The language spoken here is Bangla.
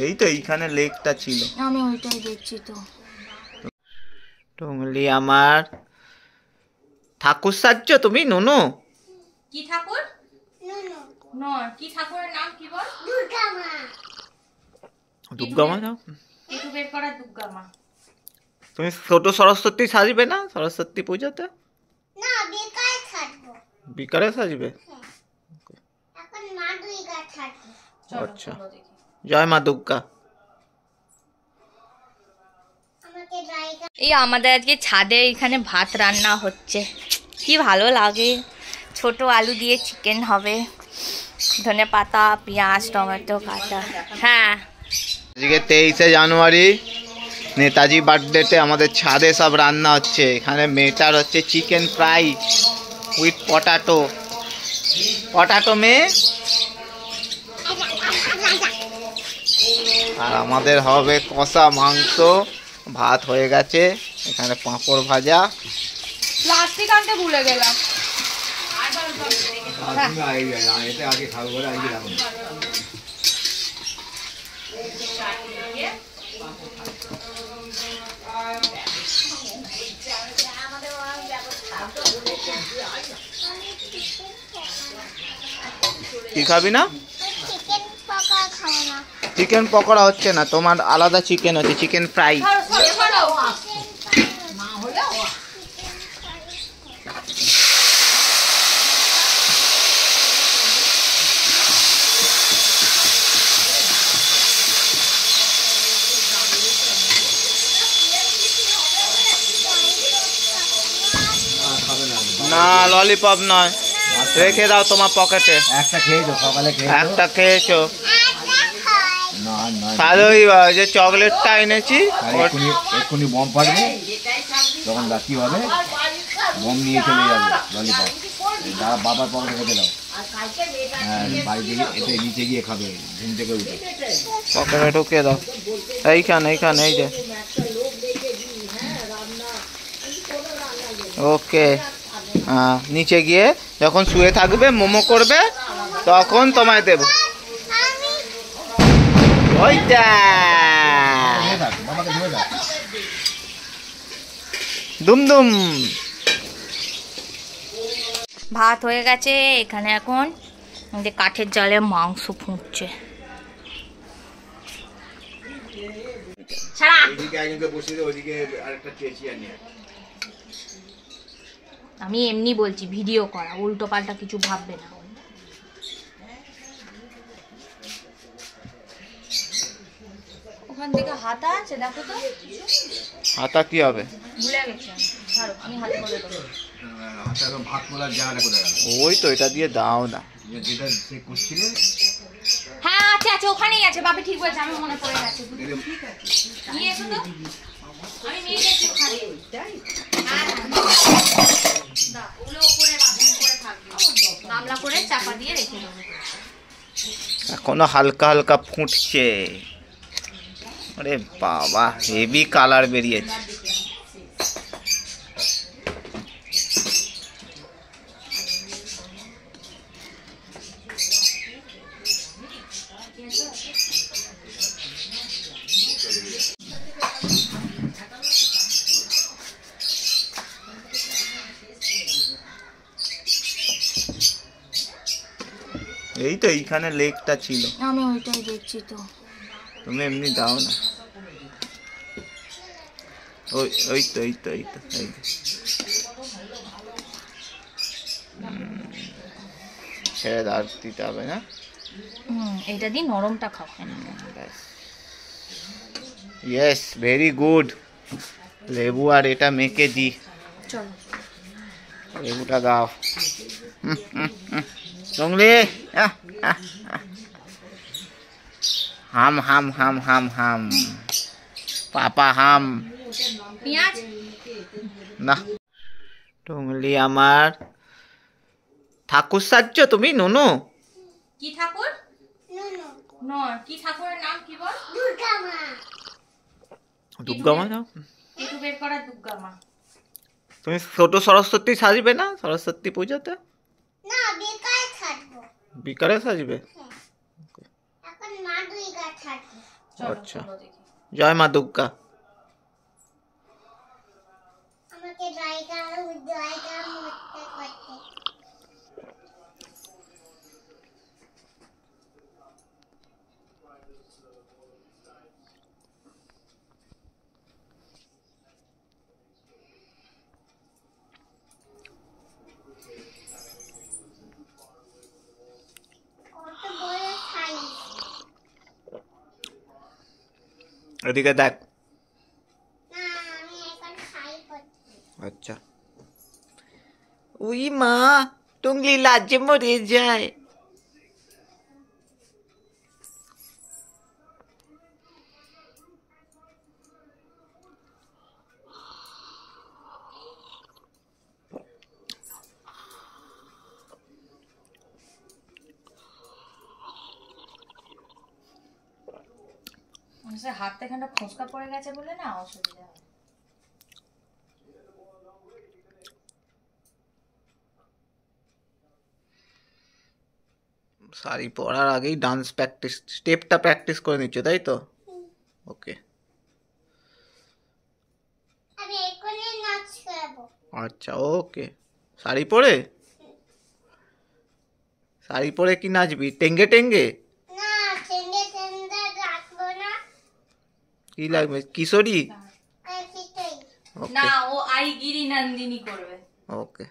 এই তো এইখানে লেকটা ছিল, আমি ওইটাই দেখছি। তো টুংলি আমার ঠাকুর সাজছো তুমি? নুনু কি ঠাকুর? কি ঠাকুরের নাম কি বল? দুর্গা মা। দুর্গা মা দাও একটু বের করা দুর্গা মা। তুমি ছোট সরস্বতী সাজবে না সরস্বতী পূজাতে? না, বিকালে সাজবো। বিকালে সাজবে? এখন মা দুর্গা সাজবে। আচ্ছা, জয় মা দুর্গা। এই আমাদের আজকে ছাদে এখানে ভাত রান্না হচ্ছে, কি ভালো লাগে। ছোট আলু দিয়ে চিকেন হবে, ধনে পাতা, পেঁয়াজ, টমেটো কাটা। হ্যাঁ, আজকে 23শে জানুয়ারি, নেতাজি বার্থডেতে আমাদের ছাদে সব রান্না হচ্ছে। এখানে মেয়েটার হচ্ছে চিকেন ফ্রাই উইথ পটাটো মেয়ে, আর আমাদের হবে কষা মাংস। ভাত হয়ে গেছে, এখানে পাঁপড় ভাজা। প্লাস্টিক আনতে ভুলে গেলাম। কি খাবি না? চিকেন পকোড়া হচ্ছে না, তোমার আলাদা চিকেন হচ্ছে, চিকেন ফ্রাই। না ললিপপ নয়, রেখে দাও তোমার পকেটে। একটা খেয়েছো সকালে? একটা খেয়েছো? তাহলে ওই যে চকলেটটা এনেছি, এক্ষুনি বম ফাটবে, তখন কি হবে, বম নিয়ে চলে যাবে ললিপপ। বাবার পকেটে রেখে দাও, হ্যাঁ বাড়িতে এতে নিচে গিয়ে খাবে ঘুম থেকে উঠে। পকেটে ঢুকিয়ে দাও, এইখানে এই যে। ওকে, হ্যাঁ নিচে গিয়ে যখন শুয়ে থাকবে মোমো করবে তখন তোমায় দেবো। ওইটা দুমদুম। ভাত হয়ে গেছে, এখানে এখন কাঠের জালে মাংস ফুটছে। আমি এমনি বলছি, ভিডিও করা, উল্টো পাল্টা কিছু ভাববে না। ওখান থেকে হাতা আছে, দেখো তো। হাতা কি হবে? ভুলে গেছি আমি হাত করে দেবো। ওই তো এটা দিয়ে দাও না। হ্যাঁ আছে, ওখানেই আছে। বাপি ঠিক বলেছে, আমি মনে পড়ে গেছে। নিয়ে এসো তো, আমি নিয়ে গেছি ওখানে। ওগুলো উপরে থাকবে, গামলা করে চাপা দিয়ে রেখে দেবো। এখনো হালকা হালকা ফুটছে। আরে বাবা, হেভি কালার বেরিয়েছে। এই তো এইখানে লেকটা ছিল, আমি ওইটাই দেখছি। তো তুমি এমনি দাও না। ওই তো ছেড়ে দাও, দিতে হবে না। এইটা দিয়ে নরমটা খাও। Yes, very good. লেবু আর এটা মেখে দি। চলো লেবুটা দাও। টুংলি, হাম হাম হাম হাম হাম, পাপা হাম। পেঁয়াজ না, টুংলি আমার ঠাকুর সাজছো তুমি? নুনু কি ঠাকুর? কি ঠাকুরের নাম কি বল? দুর্গা মা। দুর্গা মা দাও একটু বের করা দুর্গা মা। তুমি ছোট সরস্বতী সাজবে না সরস্বতী পুজোতে? না, বিকালে থাকবো। বিকালে সাজবে? হ্যাঁ, এখন মা দুর্গা থাকবে। আচ্ছা, জয় মা দুর্গা। আমাকে জায়গা মরতে করতে। কত বড় সাইজ। এদিকে দেখ। না, আমি এখন খাই করছি। আচ্ছা। উই মা, টুংলি লাজে মরে যায়। হাতে এখানটা ফোসকা পড়ে গেছে বলে না অসুবিধা হয়। শাড়ি পরার আগেই ডান্স প্র্যাকটিস, স্টেপটা প্র্যাকটিস করে নিচ্ছ তাই তো? ওকে। আমি এখনই নাচ করবো। আচ্ছা ওকে। শাড়ি পরে? শাড়ি পরে কি নাচবি? টেঙ্গে টেঙ্গে? না, টেন্ডে রাখবো না। কি লাগবে? কিশোরী? আর কিছুই। ওকে না, ও আইগিরি নন্দিনী করবে। ওকে।